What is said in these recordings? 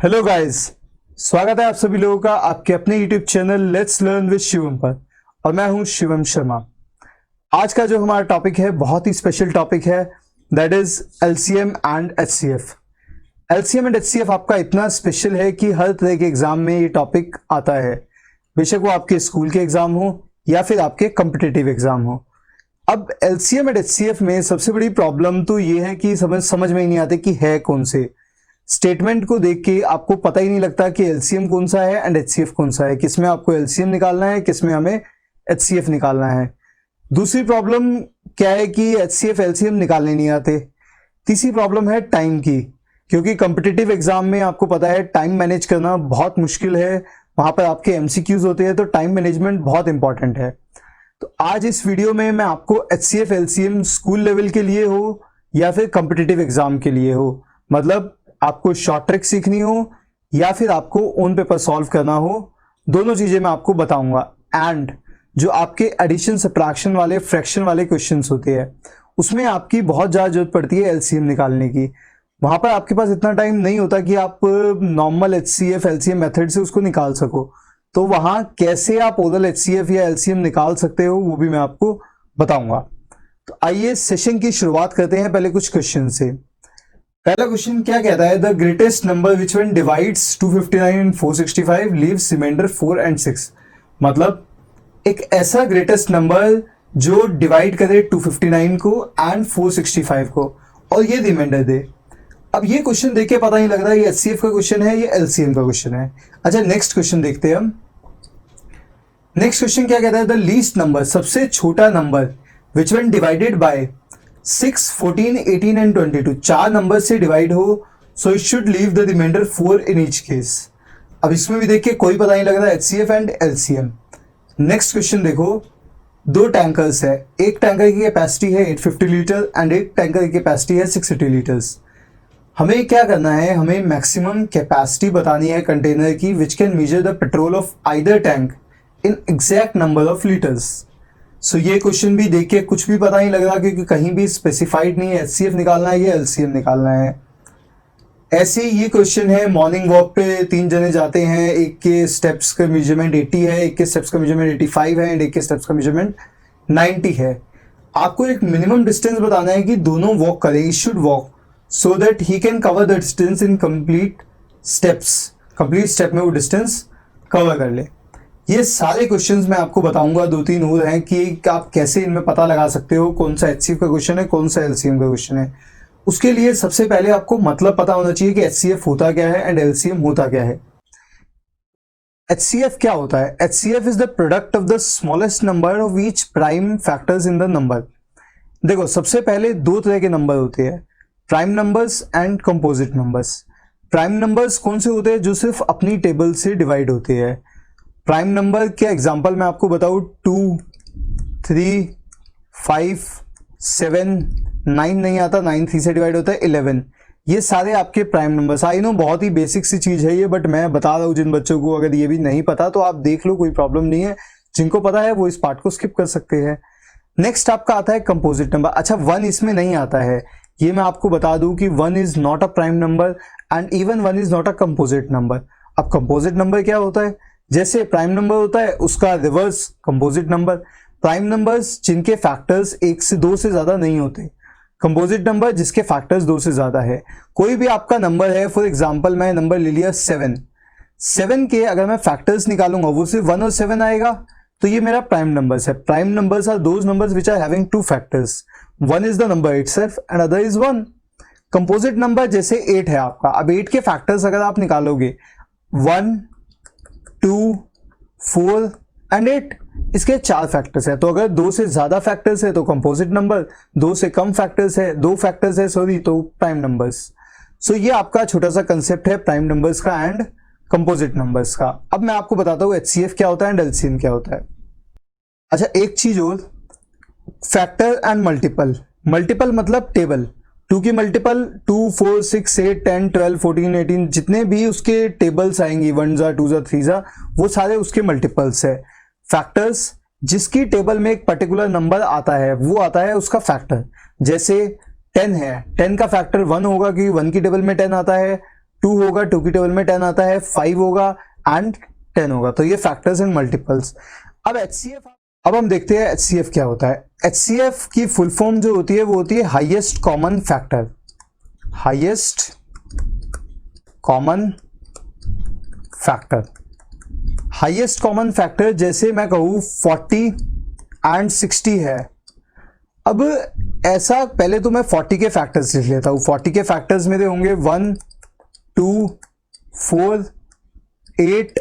Hello guys, स्वागत है आप सभी लोगों का आपके अपने YouTube channel let's learn with Shivam पर। और मैं हूं शिवम शर्मा। आज का जो हमारा टॉपिक है बहुत ही स्पेशल टॉपिक है, that is LCM and HCF. LCM and HCF आपका इतना स्पेशल है कि हर तरह के एग्जाम में ये टॉपिक आता है, बेशक वो आपके स्कूल के एग्जाम हो या फिर आपके कॉम्पिटिटिव एग्जाम हो। अब एलसीएम एंड एचसीएफ में सबसे बड़ी प्रॉब्लम तो ये है कि समझ में ही नहीं आते कि है कौन से। स्टेटमेंट को देख के आपको पता ही नहीं लगता कि एलसीएम कौन सा है एंड एचसीएफ कौन सा है, किसमें आपको एलसीएम निकालना है, किसमें हमें एचसीएफ निकालना है। दूसरी प्रॉब्लम क्या है कि एचसीएफ एलसीएम निकालने नहीं आते। तीसरी प्रॉब्लम है टाइम की, क्योंकि कॉम्पिटिटिव एग्जाम में आपको पता है टाइम मैनेज करना बहुत मुश्किल है। वहां पर आपके एमसीक्यूज होते हैं, तो टाइम मैनेजमेंट बहुत इंपॉर्टेंट है। तो आज इस वीडियो में मैं आपको एचसीएफ एलसीएम स्कूल लेवल के लिए हो या फिर कॉम्पिटिटिव एग्जाम के लिए हो, मतलब आपको शॉर्ट ट्रिक सीखनी हो या फिर आपको ऑन पेपर सॉल्व करना हो, दोनों चीजें मैं आपको बताऊंगा। एंड जो आपके एडिशन सब्ट्रैक्शन वाले फ्रैक्शन वाले क्वेश्चंस होते हैं उसमें आपकी बहुत ज्यादा जरूरत पड़ती है एलसीएम निकालने की। वहां पर आपके पास इतना टाइम नहीं होता कि आप नॉर्मल एचसीएफ एलसीएम मेथड से उसको निकाल सको। तो वहां कैसे आप ओरल एचसीएफ या एलसीएम निकाल सकते हो वो भी मैं आपको बताऊंगा। तो आइए सेशन की शुरुआत करते हैं पहले कुछ क्वेश्चन से। पहला क्वेश्चन क्या कहता है, the greatest number which one divides 259 and 465 leaves remainder 4 and 6। मतलब एक ऐसा ग्रेटेस्ट नंबर जो डिवाइड करे 259 को एंड 465 को और ये रिमाइंडर दे। अब ये क्वेश्चन देख के पता नहीं लग रहा ये एचसीएफ का क्वेश्चन है या एलसीएम का क्वेश्चन है। अच्छा, नेक्स्ट क्वेश्चन देखते हैं हम। नेक्स्ट क्वेश्चन क्या कहता है, द लीस्ट नंबर सबसे छोटा number which one divided by 6, 14, 18 and 22 चार नंबर से डिवाइड हो, so it should leave the remainder 4 in each case. अब इसमें भी देखिए कोई पता नहीं लग रहा HCF and LCM. Next question देखो, दो टैंकर्स है, एक टैंकर की कैपेसिटी है 850 लीटर एंड एक टैंकर की कैपेसिटी है 680 लीटर्स। हमें क्या करना है, हमें मैक्सिमम कैपेसिटी बतानी है कंटेनर की which can measure the petrol of either tank in exact number of litres. So ये क्वेश्चन भी देख के कुछ भी पता नहीं लग रहा क्योंकि कहीं भी स्पेसिफाइड नहीं है एचसीएफ निकालना है या एलसीएम निकालना है। ऐसे ये क्वेश्चन है, मॉर्निंग वॉक पे तीन जने जाते हैं, एक के स्टेप्स का मेजरमेंट 80 है, एक के स्टेप्स का मेजरमेंट 85 है एंड एक के स्टेप्स का मेजरमेंट 90 है। आपको एक मिनिमम डिस्टेंस बताना है कि दोनों वॉक करें, he should walk so that he can cover the distance in complete steps. Complete step में वो डिस्टेंस कवर कर ले। ये सारे क्वेश्चंस मैं आपको बताऊंगा, दो तीन और हैं कि आप कैसे इनमें पता लगा सकते हो कौन सा एचसीएफ का क्वेश्चन है, कौन सा एलसीएम का क्वेश्चन है। उसके लिए सबसे पहले आपको मतलब पता होना चाहिए कि एचसीएफ होता क्या है एंड एलसीएम होता क्या है। एचसीएफ क्या होता है? HCF is the product of the smallest number of each prime factors in the number. देखो, सबसे पहले दो तरह के नंबर होते हैं, prime numbers and composite numbers. Prime numbers कौन से होते हैं? जो सिर्फ अपनी टेबल से डिवाइड होते हैं। प्राइम नंबर के एग्जांपल मैं आपको बताऊं, 2, 3, 5, 7, 9 नहीं आता, 9 3 से डिवाइड होता है, 11। ये सारे आपके प्राइम नंबर्स। आई नो बहुत ही बेसिक सी चीज है ये, बट मैं बता रहा हूं जिन बच्चों को अगर ये भी नहीं पता तो आप देख लो, कोई प्रॉब्लम नहीं है। जिनको पता है वो इस पार्ट को स्किप कर सकते हैं। नेक्स्ट आपका आता है कंपोजिट नंबर। अच्छा, 1 इसमें नहीं आता है, ये मैं आपको बता दूं कि 1 is not a prime number and even 1 is not a composite number. अब कंपोजिट नंबर क्या होता है? जैसे प्राइम नंबर होता है उसका reverse composite number. Prime numbers जिनके फैक्टर्स 1 से 2 से ज्यादा नहीं होते, कंपोजिट नंबर जिसके फैक्टर्स 2 से ज्यादा है। कोई भी आपका नंबर है, फॉर एग्जांपल मैं नंबर ले लिया 7 के अगर मैं फैक्टर्स निकालूंगा वो सिर्फ 1 और 7 आएगा, तो ये मेरा प्राइम नंबर्स है। Prime numbers are those numbers which are having 2 factors, 1 is the number itself and other is 1। Composite number जैसे 8 है आपका, अब 8 के फैक्टर्स अगर आप निकालोगे 1, 2, 4 एंड 8, इसके 4 फैक्टर्स है। तो अगर 2 से ज्यादा फैक्टर्स है तो कंपोजिट नंबर, 2 से कम फैक्टर्स है, 2 फैक्टर्स है सॉरी, तो प्राइम नंबर्स। सो ये आपका छोटा सा कंसेप्ट है प्राइम नंबर्स का एंड कंपोजिट नंबर्स का। अब मैं आपको बताता हूँ एचसीएफ क्या होता है एंड एलसीएम क्या होता है। अच्छा, एक चीज और, फैक्टर एंड मल्टीपल। मल्टीपल मतलब टेबल, 2 की मल्टीपल 2, 4, 6, 8, 10, 12, 14, 18 जितने भी उसके टेबल्स आएंगी, 1 जा 2 जा 3 जा, वो सारे उसके मल्टीपल्स है। फैक्टर्स जिसकी टेबल में एक पर्टिकुलर नंबर आता है वो आता है उसका फैक्टर। जैसे 10 है, 10 का फैक्टर 1 होगा क्योंकि 1 की टेबल में 10 आता है, 2 होगा, 2 की टेबल में 10 आता है, 5 होगा एंड 10 होगा। तो ये फैक्टर्स एंड मल्टीपल्स। अब HCF, अब हम देखते हैं HCF क्या होता है। HCF की फुल फॉर्म जो होती है वो होती है highest common factor. Highest common factor, highest common factor जैसे मैं कहूँ 40 एंड 60 है। अब ऐसा पहले तो मैं 40 के फैक्टर्स लिख लेता हूँ। 40 के फैक्टर्स मेरे होंगे 1, 2, 4, 8,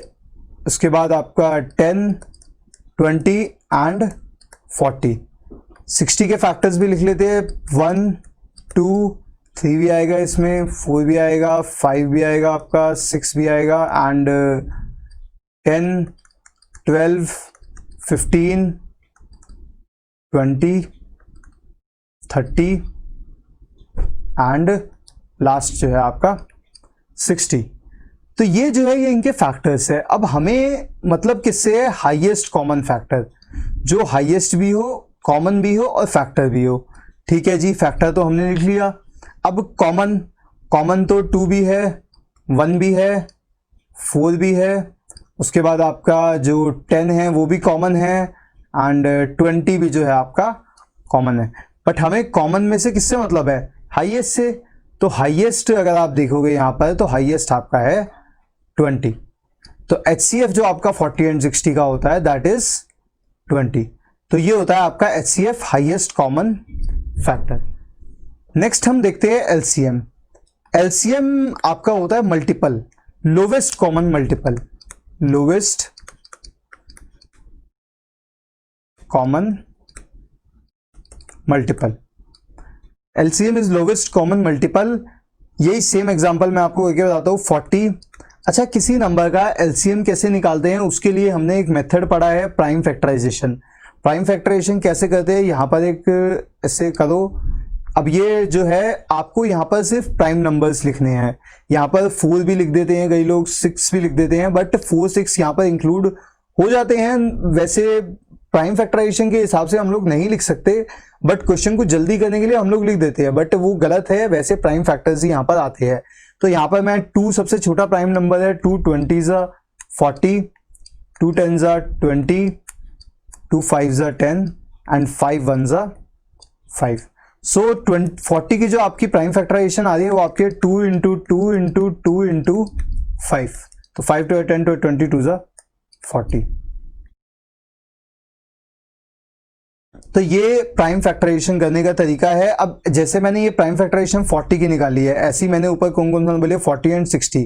उसके बाद आपका 10, 20 एंड 40। 60 के फैक्टर्स भी लिख लेते हैं, 1, 2, 3 भी आएगा इसमें, 4 भी आएगा, 5 भी आएगा आपका, 6 भी आएगा एंड 10, 12, 15, 20, 30 एंड लास्ट जो है आपका 60। तो ये जो है ये इनके फैक्टर्स है। अब हमें मतलब किससे है, हाईएस्ट कॉमन फैक्टर, जो हाईएस्ट भी हो, कॉमन भी हो और फैक्टर भी हो। ठीक है जी, फैक्टर तो हमने लिख लिया। अब कॉमन, कॉमन तो 2 भी है, 1 भी है, 4 भी है, उसके बाद आपका जो 10 है वो भी कॉमन है एंड 20 भी जो है आपका कॉमन है। बट हमें कॉमन में से किससे मतलब है, हाईएस्ट से। तो हाईएस्ट अगर आप देखोगे यहाँ पर तो हाईएस्ट आपका है 20। तो HCF जो आपका 40 एंड 60 का होता है दैट इज 20। तो ये होता है आपका HCF, highest common factor. Next हम देखते हैं LCM। LCM आपका होता है multiple, lowest common multiple, lowest common multiple. LCM is lowest common multiple. यही सेम एग्जांपल मैं आपको एक बताता हूँ, 40। अच्छा, किसी नंबर का LCM कैसे निकालते हैं उसके लिए हमने एक मेथड पढ़ा है, प्राइम फैक्टराइजेशन। प्राइम फैक्टराइजेशन कैसे करते हैं, यहाँ पर एक ऐसे करो। अब ये जो है आपको यहाँ पर सिर्फ प्राइम नंबर्स लिखने हैं। यहाँ पर 4 भी लिख देते हैं कई लोग, 6 भी लिख देते हैं, बट 4, 6 यहाँ पर इंक्लूड हो जाते हैं। वैसे प्राइम फैक्टराइजेशन के हिसाब से हम लोग नहीं लिख सकते, बट क्वेश्चन को जल्दी करने के लिए हम लोग लिख देते हैं, बट वो गलत है। वैसे प्राइम फैक्टर्स ही यहाँ पर आते हैं। तो यहाँ पर मैं 2 सबसे छोटा प्राइम नंबर है, 2 20 40, 2 10 20, 2 5 10 एंड 5 1 5। सो 40 की जो आपकी प्राइम फैक्टराइजेशन आ रही है वो आपकी 2 इंटू 2 इंटू 2 इंटू 5। तो 5 to 10 to 20 2 40। तो ये प्राइम फैक्टराइजेशन करने का तरीका है। अब जैसे मैंने ये प्राइम फैक्टराइजेशन 40 की निकाली है, ऐसी मैंने ऊपर कौन कौन सा बोले 40 एंड 60,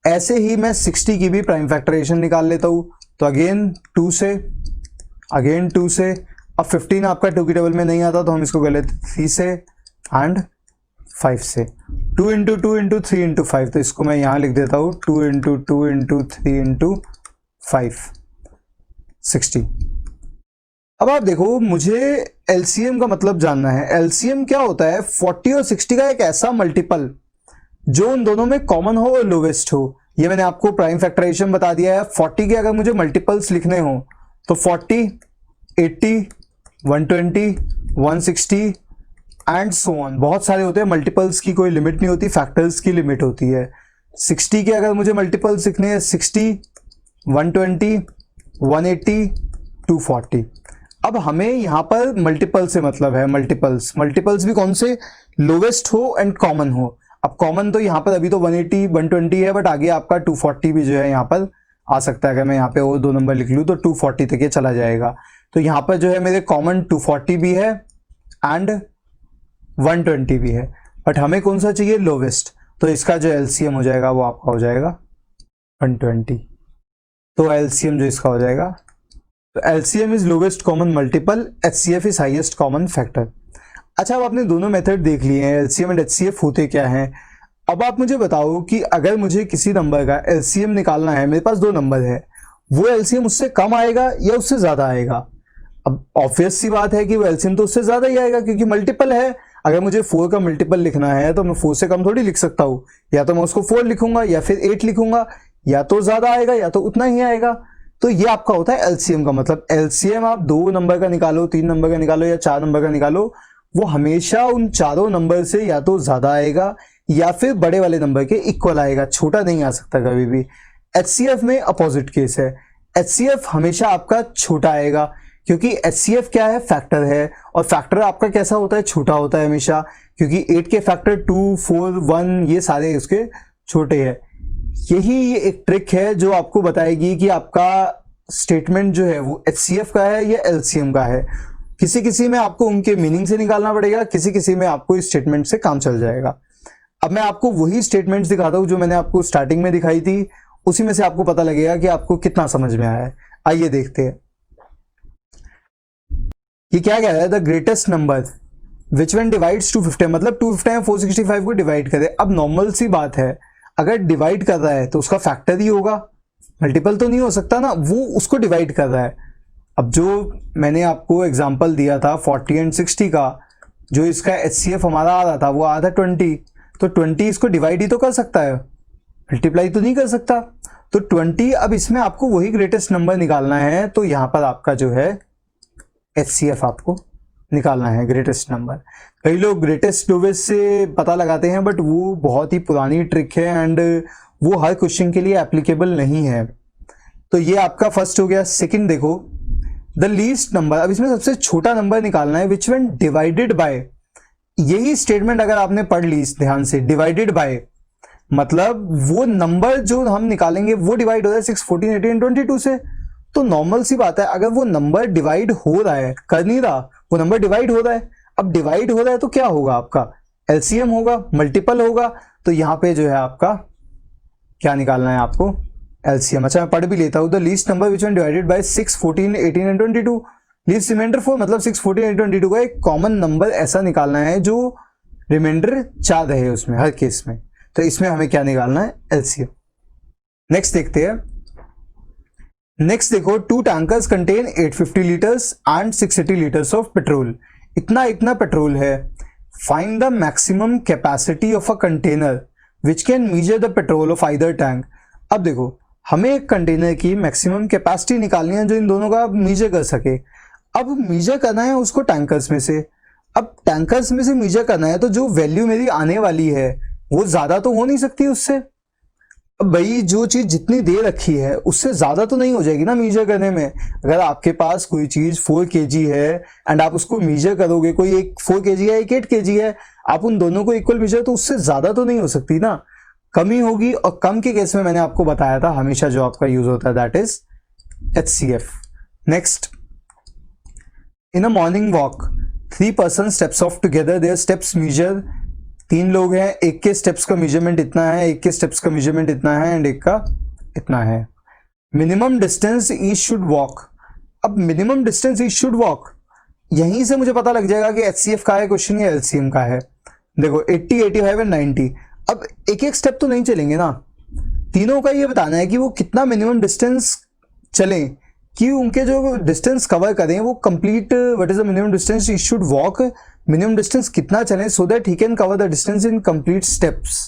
ऐसे ही मैं 60 की भी प्राइम फैक्टराइजेशन निकाल लेता हूं। तो अगेन 2 से, अगेन 2 से। अब 15 आपका 2 की टेबल में नहीं आता तो हम इसको कर लेते 3 से एंड 5 से। 2 इंटू 2 इंटू 3 इंटू 5, तो इसको मैं यहां लिख देता हूं 2 इंटू 2 इंटू 3 इंटू 5, 60। अब आप देखो, मुझे LCM का मतलब जानना है। LCM क्या होता है, 40 और 60 का एक ऐसा मल्टीपल जो उन दोनों में कॉमन हो और लोवेस्ट हो। ये मैंने आपको प्राइम फैक्टराइजेशन बता दिया है। 40 के अगर मुझे मल्टीपल्स लिखने हो तो 40, 80, 120, 160 एंड सो ऑन, बहुत सारे होते हैं। मल्टीपल्स की कोई लिमिट नहीं होती, फैक्टर्स की लिमिट होती है। 60 के अगर मुझे मल्टीपल्स लिखने हैं 60, 120, 180, 240। अब हमें यहां पर मल्टीपल से मतलब है, मल्टीपल्स, मल्टीपल्स भी कौन से, लोवेस्ट हो एंड कॉमन हो। अब कॉमन तो यहाँ पर अभी तो 180, 120 है, बट आगे आपका 240 भी जो है यहाँ पर आ सकता है। अगर मैं यहाँ पे और 2 नंबर लिख लूँ तो 240 तक ये चला जाएगा। तो यहाँ पर जो है मेरे कॉमन 240 भी है एंड 120 भी है, बट हमें कौन सा चाहिए, लोवेस्ट। तो इसका जो LCM हो जाएगा वो आपका हो जाएगा 120। तो LCM जो इसका हो जाएगा, तो LCM is lowest common multiple, HCF is highest common factor. अच्छा, अब आपने दोनों मेथड देख लिए हैं, LCM एंड HCF होते क्या हैं। अब आप मुझे बताओ कि अगर मुझे किसी नंबर का LCM निकालना है, मेरे पास 2 नंबर है, वो LCM उससे कम आएगा या उससे ज्यादा आएगा। अब ऑब्वियस सी बात है कि वो LCM तो उससे ज्यादा ही आएगा क्योंकि मल्टीपल है। अगर मुझे 4 का मल्टीपल लिखना है तो मैं 4 से कम थोड़ी लिख सकता हूँ, या तो मैं उसको 4 लिखूंगा या फिर 8 लिखूंगा, या तो ज्यादा आएगा या तो उतना ही आएगा। तो ये आपका होता है LCM का मतलब। LCM आप 2 नंबर का निकालो, 3 नंबर का निकालो या 4 नंबर का निकालो, वो हमेशा उन चारों नंबर से या तो ज्यादा आएगा या फिर बड़े वाले नंबर के इक्वल आएगा, छोटा नहीं आ सकता कभी भी। HCF में अपोजिट केस है, HCF हमेशा आपका छोटा आएगा, क्योंकि HCF क्या है, फैक्टर है, और फैक्टर आपका कैसा होता है, छोटा होता है हमेशा, क्योंकि 8 के फैक्टर 2, 4, 1 ये सारे उसके छोटे हैं। यही एक ट्रिक है जो आपको बताएगी कि आपका स्टेटमेंट जो है वो HCF का है या LCM का है। किसी किसी में आपको उनके मीनिंग से निकालना पड़ेगा, किसी किसी में आपको इस स्टेटमेंट से काम चल जाएगा। अब मैं आपको वही स्टेटमेंट्स दिखाता हूं जो मैंने आपको स्टार्टिंग में दिखाई थी, उसी में से आपको पता लगेगा कि आपको कितना समझ में आया है। आइए देखते हैं ये क्या कह रहा है, the greatest number which one divides 250, मतलब 250 या 465 को डिवाइड करे। अब नॉर्मल सी बात है, अगर डिवाइड कर रहा है तो उसका फैक्टर ही होगा, मल्टीपल तो नहीं हो सकता ना, वो उसको डिवाइड कर रहा है। अब जो मैंने आपको एग्जांपल दिया था 40 एंड 60 का, जो इसका HCF हमारा आ रहा था वो आ रहा था 20, तो 20 इसको डिवाइड ही तो कर सकता है, मल्टीप्लाई तो नहीं कर सकता। तो 20, अब इसमें आपको वही ग्रेटेस्ट नंबर निकालना है, तो यहां पर आपका जो है HCF आपको निकालना है, ग्रेटेस्ट नंबर। कई लोग ग्रेटेस्ट लोवेस्ट से पता लगाते हैं, बट वो बहुत ही पुरानी ट्रिक है एंड वो हर क्वेश्चन के लिए एप्लीकेबल नहीं है। तो ये आपका फर्स्ट हो गया। सेकंड देखो, द लीस्ट नंबर, अब इसमें सबसे छोटा नंबर निकालना है, विच वन डिवाइडेड बाय। यही स्टेटमेंट अगर आपने पढ़ ली ध्यान से, डिवाइडेड बाय मतलब वो नंबर जो हम निकालेंगे वो डिवाइड हो रहा है 6, 14, 18, 22 से। तो नॉर्मल सी बात है, अगर वो नंबर डिवाइड हो रहा है, कर नहीं रहा, वो नंबर डिवाइड हो रहा है, अब डिवाइड हो रहा है तो क्या होगा, आपका LCM होगा, मल्टीपल होगा। तो यहां पे जो है आपका क्या निकालना है, आपको LCM। अच्छा मैं पढ़ भी लेता हूं, the least number which one divided by 6, 14, 18 and 22 leaves remainder 4, मतलब 6, 14, 18, 22 का एक कॉमन नंबर ऐसा निकालना है जो रिमाइंडर 4 रहे उसमें हर केस में। तो इसमें हमें क्या निकालना है, LCM। नेक्स्ट देखते हैं। नेक्स्ट देखो, 2 tankers contain 850 litres and 680 litres of petrol. इतना पेट्रोल है, find the maximum capacity of a container which can measure the petrol of either tank. अब देखो, हमें एक कंटेनर की मैक्सिमम कैपेसिटी निकालनी है जो इन दोनों का मेजर कर सके। अब मेजर करना है उसको टैंकर्स में से। अब टैंकर्स में से मेजर करना है, तो जो वैल्यू मेरी आने वाली है वो ज्यादा तो हो नहीं सकती उससे। अब भाई जो चीज जितनी दे रखी है उससे ज्यादा तो नहीं हो जाएगी ना मेजर करने में। अगर आपके पास कोई चीज 4 kg है एंड आप उसको मेजर करोगे, कोई एक 4 kg है, एक 8 kg है, आप उन दोनों को इक्वल मेजर, तो उससे ज्यादा तो नहीं हो सकती ना, कमी होगी। और कम के केस में मैंने आपको बताया था हमेशा जो आपका यूज होता है that is HCF। Next, in a morning walk 3 person steps off together, their steps measure. 3 लोग हैं, एक के स्टेप्स का मेजरमेंट इतना है, एक के स्टेप्स का मेजरमेंट इतना है एंड एक का इतना है। Minimum distance each should walk. अब minimum distance each should walk, यहीं से मुझे पता लग जाएगा कि HCF का है क्वेश्चन या LCM का है। देखो 80, 85 एंड 90, अब एक एक स्टेप तो नहीं चलेंगे ना, तीनों का ये बताना है कि वो कितना मिनिमम डिस्टेंस चलें, कि उनके जो डिस्टेंस कवर करें वो complete, what is the minimum distance he should walk, minimum distance कितना चलें so that he can cover the distance in complete steps.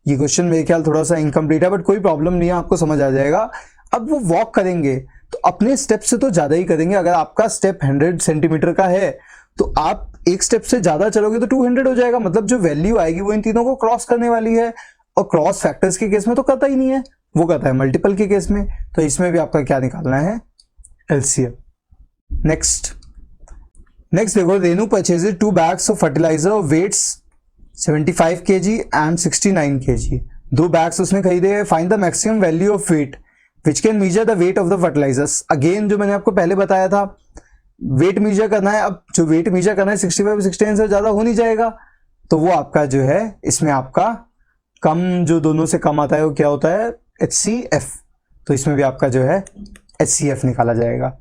ये क्वेश्चन मेरे ख्याल थोड़ा सा इनकम्प्लीट है, बट कोई प्रॉब्लम नहीं है, आपको समझ आ जाएगा। अब वो वॉक करेंगे तो अपने स्टेप से तो ज्यादा ही करेंगे। अगर आपका स्टेप 100 सेंटीमीटर का है तो आप एक स्टेप से ज्यादा चलोगे तो 200 हो जाएगा, मतलब जो वैल्यू आएगी वो इन तीनों को क्रॉस करने वाली है। और क्रॉस फैक्टर्स के केस में तो करता ही नहीं है, वो करता है मल्टीपल के केस में। तो इसमें भी आपका क्या निकालना है, LCM। नेक्स्ट देखो, Renu purchases 2 bags of fertilizer of weights 75 kg and 69 kg। 2 bags उसने खरीदे हैं। Find the maximum value of weight which can measure the weight of the fertilisers. Again जो मैंने आपको पहले बताया था, वेट मेजर करना है। अब जो वेट मेजर करना है 65, 69 से ज्यादा हो नहीं जाएगा, तो वो आपका जो है इसमें आपका कम, जो दोनों से कम आता है वो क्या होता है, HCF। तो इसमें भी आपका जो है HCF निकाला जाएगा।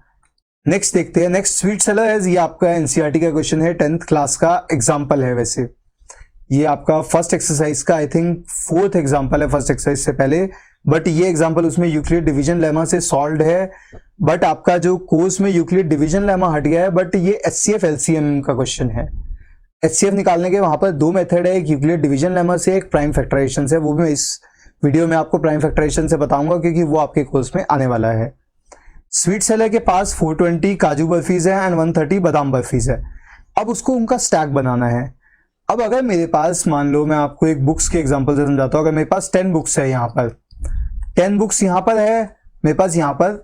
नेक्स्ट देखते हैं। नेक्स्ट, स्वीट सेलर है, ये आपका NCERT का क्वेश्चन है, 10th क्लास का एग्जाम्पल है। वैसे ये आपका फर्स्ट एक्सरसाइज का आई थिंक 4th एग्जाम्पल है, फर्स्ट एक्सरसाइज से पहले, बट ये एग्जाम्पल उसमें यूक्लिड डिवीजन लेमा से सॉल्व है। बट आपका जो कोर्स में यूक्लिड डिवीजन लेमा हट गया है, बट ये HCF LCM का क्वेश्चन है। HCF निकालने के वहां पर 2 मेथड है, एक यूक्लिड डिवीजन लेमा से, एक प्राइम फैक्टराइजेशन से। वो भी मैं इस वीडियो में आपको प्राइम फैक्टराइजेशन से बताऊंगा क्योंकि वो आपके कोर्स में आने वाला है। स्वीट सेलर के पास 420 काजू बर्फीज है एंड 130 बादाम बर्फीज है। अब उसको उनका स्टैक बनाना है। अब अगर मेरे पास, मान लो मैं आपको एक बुक्स के एग्जांपल से समझाता हूँ, अगर मेरे पास 10 बुक्स है, यहाँ पर 10 बुक्स यहाँ पर है मेरे पास, यहाँ पर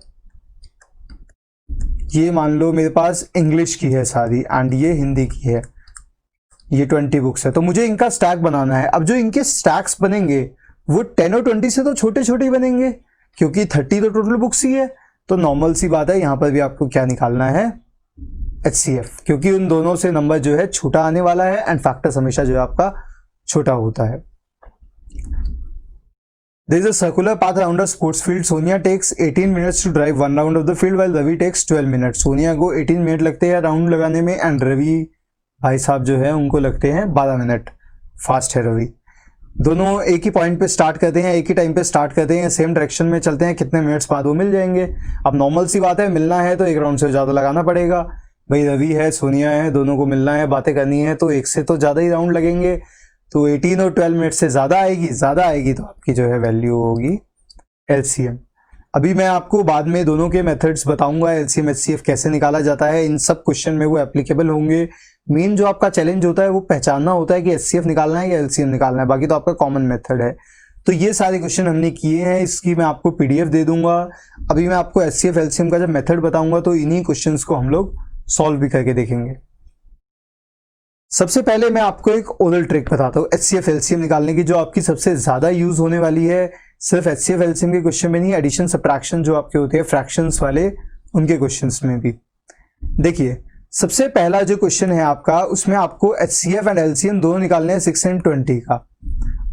ये मान लो मेरे पास इंग्लिश की है सारी एंड ये हिंदी की है, ये 20 बुक्स है। तो मुझे इनका स्टैक बनाना है। अब जो इनके स्टैक्स बनेंगे वो 10 और 20 से तो छोटे छोटे ही बनेंगे, क्योंकि 30 तो टोटल बुक्स ही है। तो नॉर्मल सी बात है, यहाँ पर भी आपको क्या निकालना है, HCF, क्योंकि उन दोनों से नंबर जो है छोटा आने वाला है एंड फैक्टर्स हमेशा जो है आपका छोटा होता है। There is a circular path around a sports field. Sonia takes 18 minutes to drive one round of the field while Ravi takes 12 minutes. Sonia को 18 मिनट लगते हैं राउंड लगाने में एंड रवि भाई साहब जो है उनको लगते हैं 12 मिनट। फास्ट है रवि। दोनों एक ही पॉइंट पे स्टार्ट करते हैं, एक ही टाइम पे स्टार्ट करते हैं, सेम डायरेक्शन में चलते हैं, कितने मिनट्स बाद वो मिल जाएंगे। अब नॉर्मल सी बात है, मिलना है तो एक राउंड से ज़्यादा लगाना पड़ेगा। भाई रवि है, सोनिया है, दोनों को मिलना है, बातें करनी है, तो एक से तो ज़्यादा ही राउंड लगेंगे। तो 18 और 12 मिनट से ज़्यादा आएगी तो आपकी जो है वैल्यू होगी LCM। अभी मैं आपको बाद में दोनों के मेथड्स बताऊंगा, LCM HCF कैसे निकाला जाता है, इन सब क्वेश्चन में वो एप्लीकेबल होंगे। मेन जो आपका चैलेंज होता है वो पहचानना होता है कि HCF निकालना है या LCM निकालना है, बाकी तो आपका कॉमन मेथड है। तो ये सारे क्वेश्चन हमने किए हैं, इसकी मैं आपको PDF दे दूंगा। अभी मैं आपको HCF LCM का जब मेथड बताऊंगा तो इन्हीं क्वेश्चन को हम लोग सॉल्व भी करके देखेंगे। सबसे पहले मैं आपको एक ओरल ट्रिक बताता हूँ HCF LCM निकालने की, जो आपकी सबसे ज्यादा यूज होने वाली है। सिर्फ HCF LCM के क्वेश्चन में नहीं, एडिशन सब्ट्रैक्शन जो आपके होते हैं फ्रैक्शंस वाले, उनके क्वेश्चंस में भी। देखिए सबसे पहला जो क्वेश्चन है आपका, उसमें आपको HCF एंड LCM दोनों निकालने हैं 6 एंड 20 का।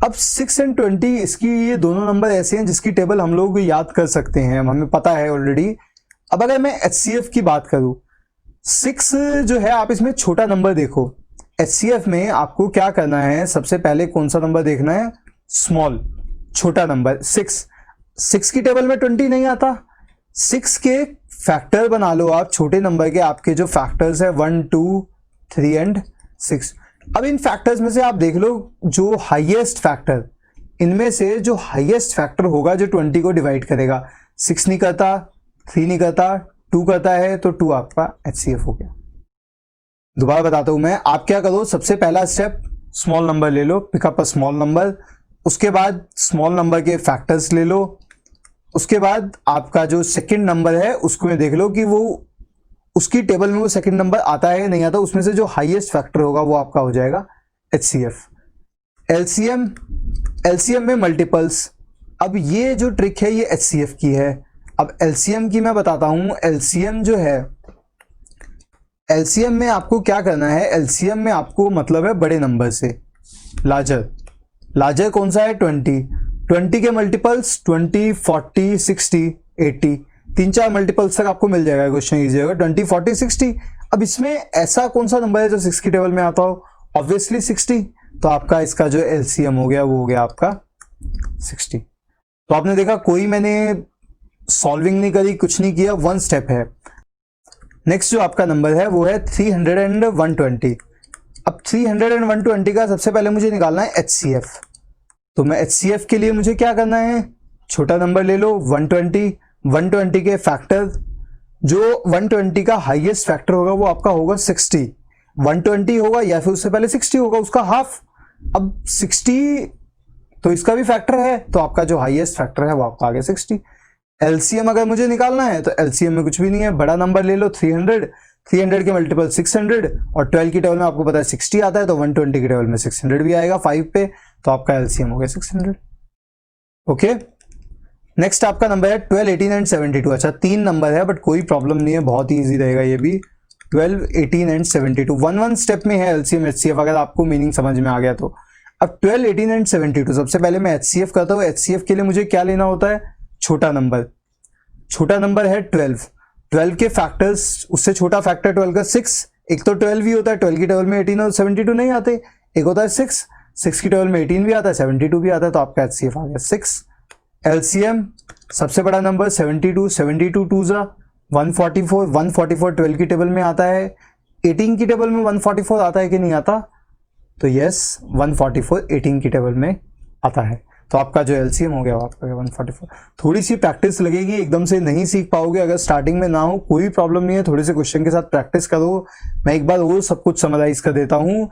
अब 6 एंड 20 इसकी ये दोनों नंबर ऐसे हैं जिसकी टेबल हम लोग याद कर सकते हैं, हमें पता है ऑलरेडी। अब अगर मैं HCF की बात करूं, 6 जो है आप इसमें छोटा नंबर देखो। HCF में आपको क्या करना है, सबसे पहले कौन सा नंबर देखना है, स्मॉल, छोटा नंबर 6 की टेबल में 20 नहीं आता। 6 के फैक्टर बना लो आप, छोटे नंबर के आपके जो फैक्टर्स है 1 2 3 एंड 6। अब इन फैक्टर्स में से आप देख लो जो हाईएस्ट फैक्टर, इनमें से जो हाईएस्ट फैक्टर होगा जो 20 को डिवाइड करेगा, 6 नहीं करता, 3 नहीं करता, 2 करता है, तो 2 आपका HCF हो गया। दोबारा बताता हूं मैं, आप क्या करो, सबसे पहला स्टेप स्मॉल नंबर ले लो, पिकअप अ स्मॉल नंबर। उसके बाद स्मॉल नंबर के फैक्टर्स ले लो। उसके बाद आपका जो सेकंड नंबर है उसको देख लो कि वो उसकी टेबल में वो सेकंड नंबर आता है नहीं आता, उसमें से जो हाईएस्ट फैक्टर होगा वो आपका हो जाएगा HCF। LCM में मल्टीपल्स। अब ये जो ट्रिक है ये HCF की है। अब LCM की मैं बताता हूं। LCM जो है, LCM में आपको क्या करना है, LCM में आपको मतलब है बड़े नंबर से, लार्जर कौन सा है, 20 के मल्टीपल्स 20 40 60 80, 3-4 मल्टीपल्स तक आपको मिल जाएगा, क्वेश्चन इजी होगा 20 40 60। अब इसमें ऐसा कौन सा नंबर है जो 6 की टेबल में आता हो, ऑब्वियसली 60। तो आपका इसका जो LCM हो गया वो हो गया आपका 60। तो आपने देखा कोई मैंने सॉल्विंग नहीं करी, कुछ नहीं किया, वन स्टेप है। नेक्स्ट जो आपका नंबर है वो है 300 एंड 120। अब 300 एंड 120 का सबसे पहले मुझे निकालना है HCF। तो मैं HCF के लिए मुझे क्या करना है, छोटा नंबर ले लो 120 के फैक्टर, जो 120 का हाईएस्ट फैक्टर होगा वो आपका होगा 60। 120 होगा या फिर उससे पहले 60 होगा, उसका हाफ। अब 60 तो इसका भी फैक्टर है, तो आपका जो हाईएस्ट फैक्टर है वो आपका आ गया 60। LCM अगर मुझे निकालना है तो LCM में कुछ भी नहीं है, बड़ा नंबर ले लो 300 के मल्टीपल 600, और 12 की टेबल में आपको पता है 60 आता है, तो 120 की टेबल में 600 भी आएगा 5 पे, तो आपका LCM हो गया 600। ओके, नेक्स्ट आपका नंबर है 12 18 एंड 72। अच्छा 3 नंबर है बट कोई प्रॉब्लम नहीं है, बहुत ही ईजी रहेगा ये भी। 12 18 एंड 72 1 स्टेप में है LCM HCF, अगर आपको मीनिंग समझ में आ गया तो। अब 12 18 एंड 72 सबसे पहले मैं HCF करता हूँ। HCF के लिए मुझे क्या लेना होता है, छोटा नंबर है 12 के फैक्टर्स, उससे छोटा फैक्टर 12 का 6। एक तो 12 ही होता है, 12 की टेबल में 18 और 72 नहीं आते। एक होता है 6 की टेबल में 18 भी आता है, 72 भी आता है, तो आपका HCF आ गया 6। LCM सबसे बड़ा नंबर 72 2 जा 144 12 की टेबल में आता है, 18 की टेबल में 144 आता है कि नहीं आता, तो यस 144 18 की टेबल में आता है, तो आपका जो LCM हो गया वो आपका 144। थोड़ी सी प्रैक्टिस लगेगी, एकदम से नहीं सीख पाओगे, अगर स्टार्टिंग में ना हो कोई प्रॉब्लम नहीं है, थोड़े से क्वेश्चन के साथ प्रैक्टिस करो। मैं एक बार वो सब कुछ समराइज कर देता हूँ।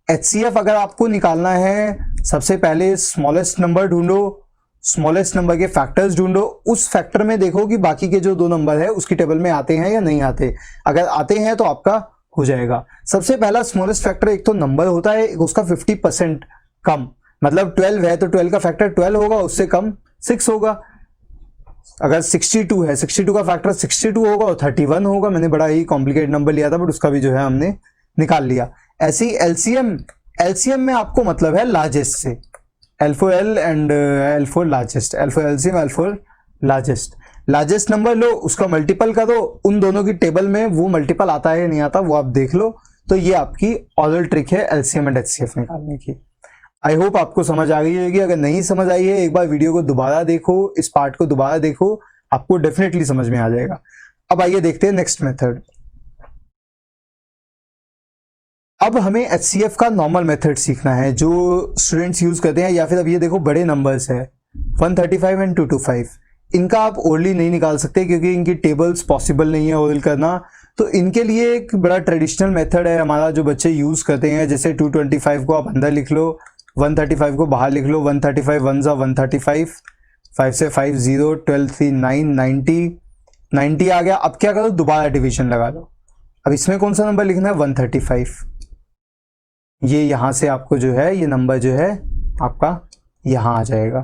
HCF अगर आपको निकालना है, सबसे पहले स्मॉलेस्ट नंबर ढूंढो, स्मॉलेस्ट नंबर के फैक्टर्स ढूंढो, उस फैक्टर में देखो कि बाकी के जो दो नंबर है उसकी टेबल में आते हैं या नहीं आते। अगर आते हैं तो आपका हो जाएगा। सबसे पहला स्मॉलेस्ट फैक्टर एक तो नंबर होता है, उसका 50% कम, मतलब 12 है तो 12 का फैक्टर 12 होगा, उससे कम 6 होगा। अगर 62 है, 62 का फैक्टर 62 होगा और 31 होगा। मैंने बड़ा ही कॉम्प्लिकेटेड नंबर लिया था बट उसका भी जो है हमने निकाल लिया। ऐसे ही एलसीएम में आपको मतलब है लार्जेस्ट से, L for L and L for largest, L for LCM, L for largest number लो, उसका मल्टीपल करो, उन दोनों की टेबल में वो मल्टीपल आता है या नहीं आता वो आप देख लो। तो ये आपकी ऑरल ट्रिक है एलसीएम एंड एचसीएफ निकालने की। आई होप आपको समझ आ गई होगी। अगर नहीं समझ आई है, एक बार वीडियो को दोबारा देखो, इस पार्ट को दोबारा देखो, आपको डेफिनेटली समझ में आ जाएगा। अब आइए देखते हैं नेक्स्ट मेथड। अब हमें एचसीएफ का नॉर्मल मेथड सीखना है जो स्टूडेंट्स यूज करते हैं, या फिर अब ये देखो बड़े नंबर्स है 135 एंड 225, इनका आप ओरली नहीं निकाल सकते क्योंकि इनकी टेबल्स पॉसिबल नहीं है ओरल करना। तो इनके लिए एक बड़ा ट्रेडिशनल मेथड है हमारा जो बच्चे यूज करते हैं। जैसे 225 को आप अंदर लिख लो, 135 को बाहर लिख लो, 135 1 जा 135, 5 से 5 0, 12 3 9, 90 आ गया। अब क्या करो, दोबारा डिवीजन लगा लो। अब इसमें कौन सा नंबर लिखना है, 135। ये यहां से आपको जो है ये नंबर जो है आपका यहां आ जाएगा।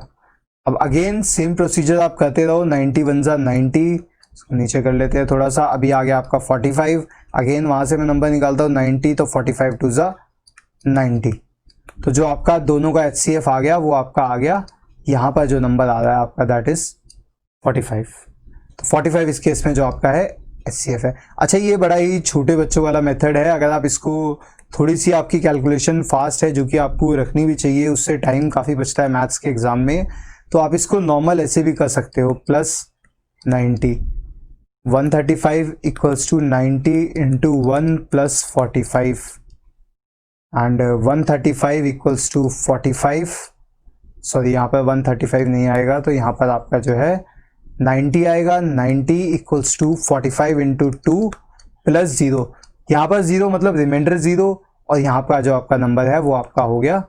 अब अगेन सेम प्रोसीजर आप करते रहो, 90 1 जा 90, इसको नीचे कर लेते हैं थोड़ा सा। अभी आ गया आपका 45, अगेन वहां से मैं नंबर निकालता हूँ 90, तो 45 2 जा 90। तो जो आपका दोनों का एचसीएफ आ गया वो आपका आ गया, यहाँ पर जो नंबर आ रहा है आपका दैट इज 45। तो 45 इस केस में जो आपका है एचसीएफ है। अच्छा, ये बड़ा ही छोटे बच्चों वाला मेथड है। अगर आप इसको, थोड़ी सी आपकी कैलकुलेशन फास्ट है जो कि आपको रखनी भी चाहिए, उससे टाइम काफ़ी बचता है मैथ्स के एग्जाम में, तो आप इसको नॉर्मल ऐसे भी कर सकते हो, plus 90, 135 equals to 90 into 1 plus 45 and 135 equals to 45। Sorry, यहाँ पर 135 नहीं आएगा, तो यहाँ पर आपका जो है 90 आएगा। 90 इक्वल्स टू 45 इंटू 2 प्लस 0, यहाँ पर 0 मतलब रिमाइंडर 0, और यहाँ पर जो आपका नंबर है वो आपका हो गया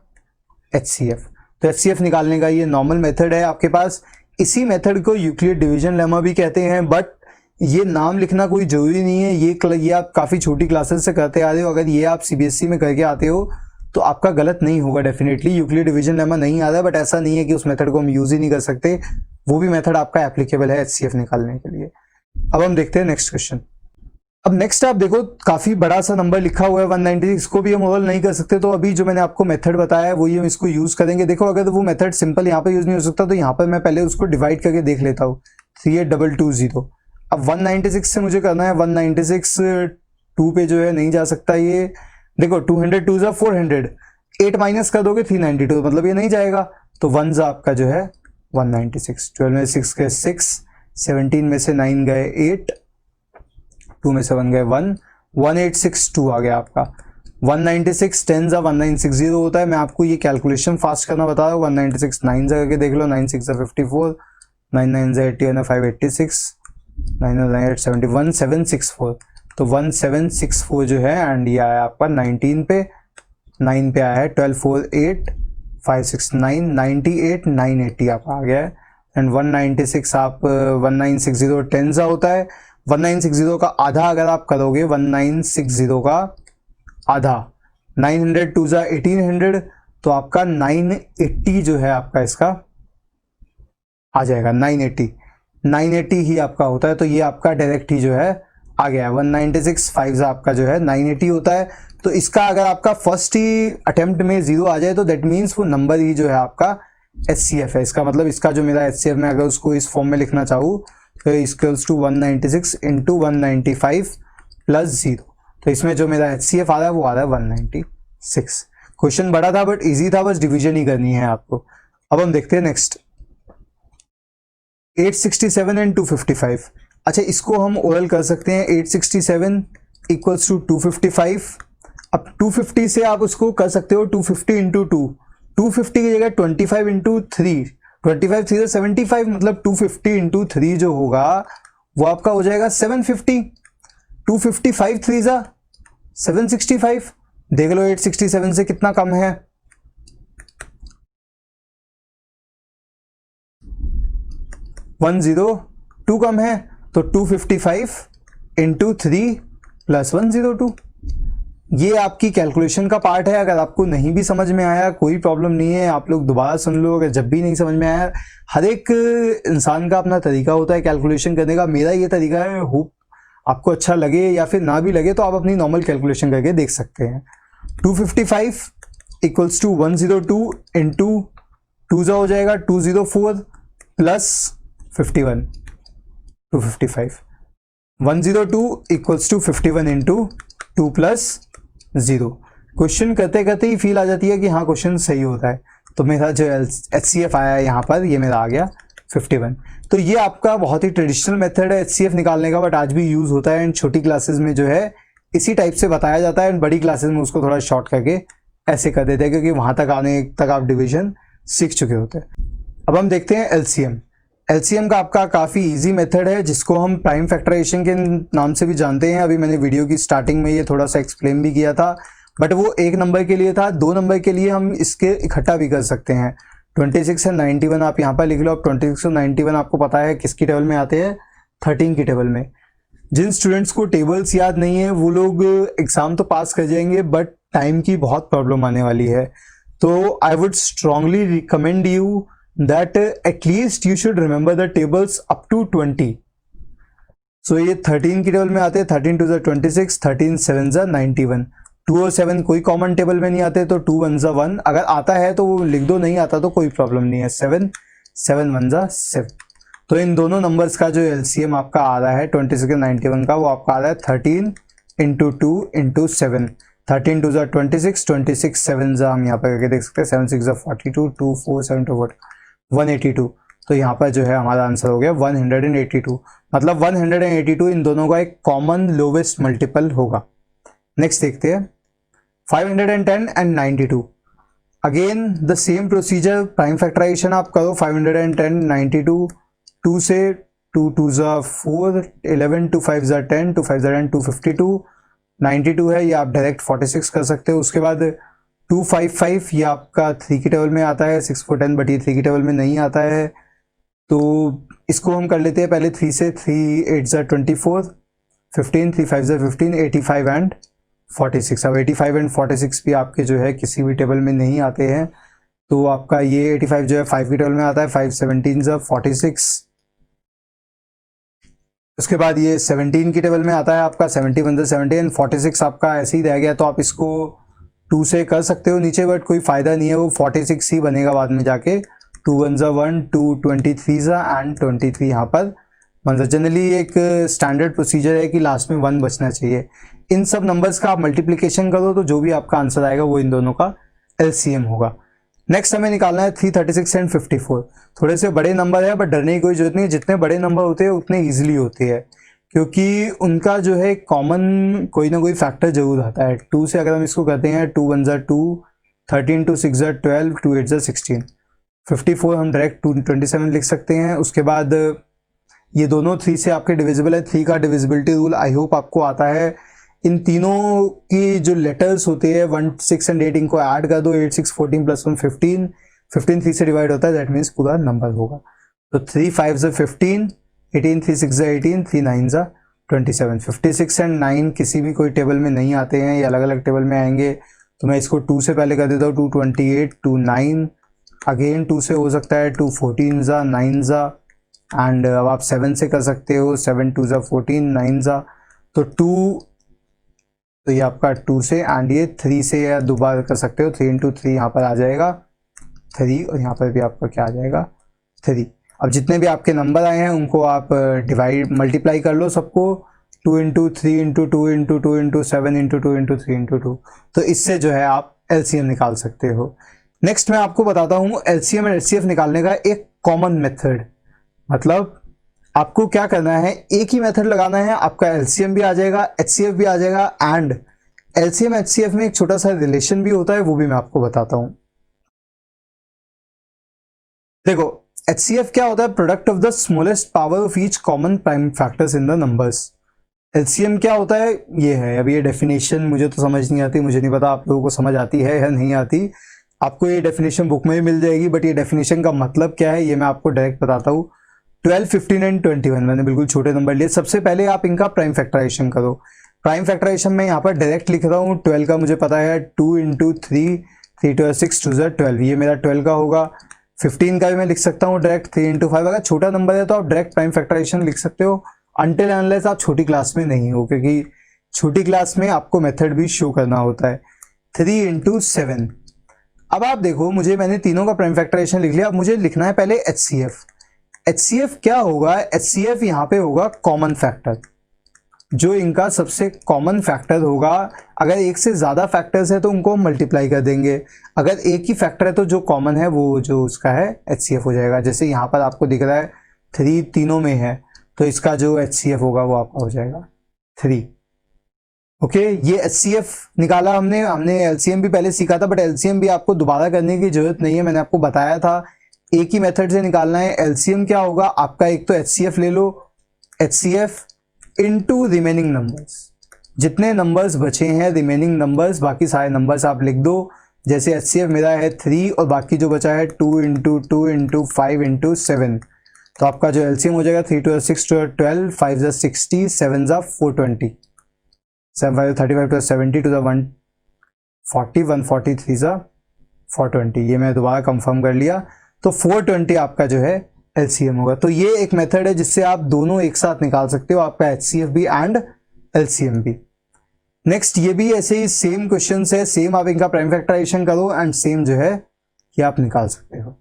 एचसीएफ। तो एचसीएफ निकालने का ये नॉर्मल मेथड है आपके पास। इसी मेथड को यूक्लिड डिवीजन लेमा भी कहते हैं, बट ये नाम लिखना कोई जरूरी नहीं है। ये आप काफ़ी छोटी क्लासेस से करते आ रहे हो। अगर ये आप सीबीएसई में करके आते हो तो आपका गलत नहीं होगा डेफिनेटली। यूक्लिड डिवीजन लेमा नहीं आ रहा है, बट ऐसा नहीं है कि उस मेथड को हम यूज ही नहीं कर सकते, वो भी मेथड आपका एप्लीकेबल है एचसीएफ निकालने के लिए। अब हम देखते हैं नेक्स्ट क्वेश्चन। अब नेक्स्ट आप देखो, काफी बड़ा सा नंबर लिखा हुआ है 196, को भी हम ओवल नहीं कर सकते, तो अभी जो मैंने आपको मेथड बताया है वही हम इसको यूज करेंगे। देखो, अगर वो मेथड सिंपल यहाँ पे यूज नहीं हो सकता तो यहाँ पर मैं पहले उसको डिवाइड करके देख लेता हूँ, 3820। अब 196 से मुझे करना है 196, 2 पे जो है नहीं जा सकता ये। देखो 200 2 जा 400, 8 माइनस कर दोगे 392, मतलब ये नहीं जाएगा। तो 1 जा आपका जो है 196, 12 में 6 गए 6, 17 में से 9 गए 8, 2 में से 1 गए 1, 1862 आ गया आपका। 196 10 जा 1960 होता है। मैं आपको ये कैलकुलेशन फास्ट करना बता रहा हूँ। 196 9 जा करके देख लो, 9 6 जा 54, 9 9 जा 80, 5 86, 9 9 8 71, 764। तो 1764 जो है, एंड ये आया आपका 19 पे, 9 पे आया है 12 4 8 5 6 9, 98 980 आपका आ गया है। एंड 196 आप 1960 10 जा होता है। 1960 का आधा अगर आप करोगे, 1960 का आधा 900 2 जा 1800, तो आपका 980 जो है आपका इसका आ जाएगा। 980 ही आपका होता है। तो ये आपका डायरेक्ट ही जो है आ गया। 196 5 जा आपका जो है 980 होता है। तो इसका अगर आपका फर्स्ट ही अटेम्प्ट में 0 आ जाए तो दैट मीन्स वो नंबर ही जो है आपका एचसीएफ है। इसका मतलब इसका जो मेरा एचसीएफ, मैं अगर उसको इस फॉर्म में लिखना चाहूँ तो इक्वल्स टू 196 इंटू 195 प्लस 0। तो इसमें जो मेरा एचसीएफ आ रहा है वो आ रहा है 196। क्वेश्चन बड़ा था बट इजी था, बस डिवीजन ही करनी है आपको। अब हम देखते हैं नेक्स्ट, 867 एंड 255। अच्छा, इसको हम ओरल कर सकते हैं। 867 इक्वल्स टू 255। अब 250 से आप उसको कर सकते हो 250 इंटू 2, 250 की जगह 25 इंटू 3, 25 3 75, मतलब 250 इंटू 3 जो होगा वो आपका हो जाएगा 750। 255 3 जा 765, देख लो 867 से कितना कम है, 102 कम है, तो 255 इंटू 3 प्लस 102। ये आपकी कैलकुलेशन का पार्ट है। अगर आपको नहीं भी समझ में आया कोई प्रॉब्लम नहीं है, आप लोग दोबारा सुन लो। अगर जब भी नहीं समझ में आया, हर एक इंसान का अपना तरीका होता है कैलकुलेशन करने का। मेरा ये तरीका है, होप आपको अच्छा लगे या फिर ना भी लगे तो आप अपनी नॉर्मल कैलकुलेशन करके देख सकते हैं। 255 इक्वल्स टू 102 इंटू 2 हो जाएगा 204 plus 51, 255। 102 equals to 51 into 2 plus 0। Question करते करते ही फील आ जाती है कि हाँ क्वेश्चन सही होता है। तो मेरा जो HCF आया यहाँ पर, ये मेरा आ गया 51। तो ये आपका बहुत ही ट्रेडिशनल मेथड है HCF निकालने का, बट आज भी यूज होता है। एंड छोटी क्लासेस में जो है इसी टाइप से बताया जाता है, एंड बड़ी क्लासेस में उसको थोड़ा शॉर्ट करके ऐसे कर देते हैं, क्योंकि वहां तक आने तक आप डिवीजन सीख चुके होते हैं। अब हम देखते हैं LCM। LCM का आपका काफ़ी इजी मेथड है, जिसको हम प्राइम फैक्टराइजेशन के नाम से भी जानते हैं। अभी मैंने वीडियो की स्टार्टिंग में ये थोड़ा सा एक्सप्लेन भी किया था, बट वो 1 नंबर के लिए था। 2 नंबर के लिए हम इसके इकट्ठा भी कर सकते हैं। 26 एंड 91 आप यहाँ पर लिख लो। अब 26 और 91 आपको पता है किसकी टेबल में आते हैं, 13 की टेबल में। जिन स्टूडेंट्स को टेबल्स याद नहीं है वो लोग एग्जाम तो पास कर जाएंगे, बट टाइम की बहुत प्रॉब्लम आने वाली है। तो I would strongly recommend you that at least you should remember the tables up to 20. So ये 13 की टेबल में आते हैं, 13 2 26, 13 7 91। 2 और 7 कोई कॉमन टेबल में नहीं आते, तो 2 1 1। अगर आता है तो वो लिख दो, नहीं आता तो कोई प्रॉब्लम नहीं है। 7 7 1 7। तो इन दोनों नंबर्स का जो LCM आपका आ रहा है 26 और 91 का, वो आपका आ रहा है 13 इंटू 2 इंटू 7। 13 2 26, 26 7 हम यहाँ पर करके देख सकते हैं। 7 6 42, 2 4 7 2 182। तो यहाँ पर जो है हमारा आंसर हो गया 182। मतलब 182 इन दोनों का एक कॉमन लोवेस्ट मल्टीपल होगा। नेक्स्ट देखते हैं 510 and 92। Again the same procedure, prime factorisation आप करो। 510 92, 2 से 2 2 4, 11 2 5 10, 2 5 10 252। 92 है, ये आप डायरेक्ट 46 कर सकते हो। उसके बाद 255 ये आपका 3 की टेबल में आता है। 6 4 10, बट ये 3 की टेबल में नहीं आता है, तो इसको हम कर लेते हैं पहले 3 से। 3 8 24, 15, 3 5 15, 85 एंड 46। अब 85 एंड 46 भी आपके जो है किसी भी टेबल में नहीं आते हैं, तो आपका ये 85 जो है 5 की टेबल में आता है। 5 17 46। उसके बाद ये 17 की टेबल में आता है आपका 71 70 एंड 46 आपका ऐसे ही रह गया। तो आप इसको 2 से कर सकते हो नीचे, बट कोई फायदा नहीं है, वो 46 ही बनेगा बाद में जाके। 2 1 1, 2 23 एंड 23 यहाँ पर। मतलब जनरली एक स्टैंडर्ड प्रोसीजर है कि लास्ट में 1 बचना चाहिए। इन सब नंबर्स का आप मल्टीप्लिकेशन करो तो जो भी आपका आंसर आएगा वो इन दोनों का LCM होगा। नेक्स्ट हमें निकालना है 336 एंड 54। थोड़े से बड़े नंबर है, बट डरने की कोई जरूरत नहीं। जितने बड़े नंबर होते हैं उतने ईजिली होते हैं, क्योंकि उनका जो है कॉमन कोई ना कोई फैक्टर जरूर आता है। 2 से अगर हम इसको करते हैं 2 1 2, 13 2 6 12, 2 8 16। 54 हम डायरेक्ट 27 लिख सकते हैं। उसके बाद ये दोनों 3 से आपके डिविजिबल है। 3 का डिविजिबिलिटी रूल आई होप आपको आता है। इन तीनों की जो लेटर्स होते हैं 1 6 एंड 8, इनको ऐड कर दो। 8 6 14 प्लस 1 15। 15 3 से डिवाइड होता है, दैट मीन्स पूरा नंबर होगा। तो 3 5 15, 18 3 6 18, 3 9 27। 56 एंड 9 किसी भी कोई टेबल में नहीं आते हैं, ये अलग अलग टेबल में आएंगे। तो मैं इसको 2 से पहले कर देता हूँ। 2 28, 2 9, अगेन 2 से हो सकता है 2 14 9 एंड अब आप 7 से कर सकते हो। 7 2 14, 9 तो 2, तो ये आपका 2 से, एंड ये 3 से या दोबारा कर सकते हो। 3 इंटू 3 यहाँ पर आ जाएगा 3, और यहाँ पर भी आपका क्या आ जाएगा 3। अब जितने भी आपके नंबर आए हैं उनको आप डिवाइड मल्टीप्लाई कर लो सबको। 2 into 3 into 2 into 2 into 7 into 2 into 3 into 2। तो इससे जो है आप LCM निकाल सकते हो। नेक्स्ट मैं आपको बताता हूँ LCM और HCF निकालने का एक कॉमन मेथड। मतलब आपको क्या करना है, एक ही मेथड लगाना है, आपका LCM भी आ जाएगा, HCF भी आ जाएगा। एंड LCM HCF में एक छोटा सा रिलेशन भी होता है, वो भी मैं आपको बताता हूं। देखो HCF क्या होता है, product of the smallest power of each common prime factors in the numbers. LCM क्या होता है ये है। अब ये डेफिनेशन मुझे तो समझ नहीं आती, मुझे नहीं पता आप लोगों को समझ आती है या नहीं आती। आपको ये डेफिनेशन बुक में भी मिल जाएगी, बट ये डेफिनेशन का मतलब क्या है ये मैं आपको डायरेक्ट बताता हूँ। 12, 15 एंड 21 मैंने बिल्कुल छोटे नंबर लिए। सबसे पहले आप इनका प्राइम फैक्टराइजेशन करो। प्राइम फैक्टराइजेशन में यहाँ पर डायरेक्ट लिख रहा हूँ। 12 का मुझे पता है 2 इंटू 3, 3 2 6 2 12, ये मेरा 12 का होगा। 15 का भी मैं लिख सकता हूँ डायरेक्ट 3 इंटू 5। अगर छोटा नंबर है तो आप डायरेक्ट प्राइम फैक्टराइजेशन लिख सकते हो, अनटिल अनलेस आप छोटी क्लास में नहीं हो, क्योंकि छोटी क्लास में आपको मेथड भी शो करना होता है। 3 इंटू 7। अब आप देखो, मैंने तीनों का प्राइम फैक्टराइजेशन लिख लिया। अब मुझे लिखना है पहले HCF। HCF क्या होगा? HCF यहाँ पे होगा कॉमन फैक्टर, जो इनका सबसे कॉमन फैक्टर होगा। अगर एक से ज्यादा फैक्टर्स है तो उनको मल्टीप्लाई कर देंगे, अगर एक ही फैक्टर है तो जो कॉमन है वो जो उसका है HCF हो जाएगा। जैसे यहाँ पर आपको दिख रहा है 3 तीनों में है, तो इसका जो HCF होगा वो आपका हो जाएगा 3। ओके, ये HCF निकाला हमने LCM भी पहले सीखा था, बट LCM भी आपको दोबारा करने की जरूरत नहीं है, मैंने आपको बताया था एक ही मेथड से निकालना है। LCM क्या होगा आपका? एक तो HCF ले लो, HCF इनटू रिमेनिंग नंबर्स, जितने नंबर्स बचे हैं रिमेनिंग नंबर्स, बाकी सारे नंबर्स आप लिख दो। जैसे HCF मेरा है 3 और बाकी जो बचा है 2 इंटू 2 इंटू 5 इंटू 7, तो आपका जो LCM हो जाएगा 3 2 6 12, 5 60, 7 420, 7 5 35 70 to the 140, 143 420। ये मैं दोबारा कंफर्म कर लिया, तो 420 आपका जो है LCM होगा। तो ये एक मेथड है जिससे आप दोनों एक साथ निकाल सकते हो, आपका HCF भी एंड LCM भी। नेक्स्ट ये भी ऐसे ही सेम क्वेश्चन है, सेम आप इनका प्राइम फैक्टराइजेशन करो एंड सेम जो है ये आप निकाल सकते हो।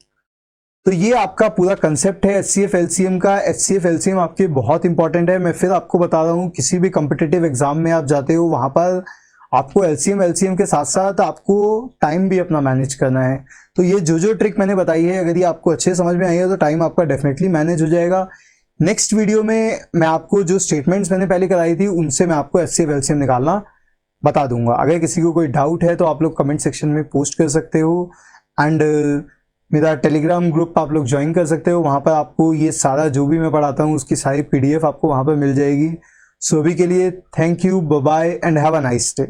तो ये आपका पूरा कंसेप्ट है HCF LCM का। HCF LCM आपके बहुत इंपॉर्टेंट है। मैं फिर आपको बता रहा हूँ, किसी भी कॉम्पिटिटिव एग्जाम में आप जाते हो वहां पर आपको LCM LCM के साथ साथ आपको टाइम भी अपना मैनेज करना है। तो ये जो ट्रिक मैंने बताई है, अगर ये आपको अच्छे समझ में आई है तो टाइम आपका डेफिनेटली मैनेज हो जाएगा। नेक्स्ट वीडियो में मैं आपको जो स्टेटमेंट्स मैंने पहले कराई थी उनसे मैं आपको HCF LCM निकालना बता दूंगा। अगर किसी को कोई डाउट है तो आप लोग कमेंट सेक्शन में पोस्ट कर सकते हो, एंड मेरा टेलीग्राम ग्रुप आप लोग ज्वाइन कर सकते हो। वहां पर आपको ये सारा जो भी मैं पढ़ाता हूँ उसकी सारी PDF आपको वहां पर मिल जाएगी। सो अभी के लिए thank you, bye bye and have a nice day.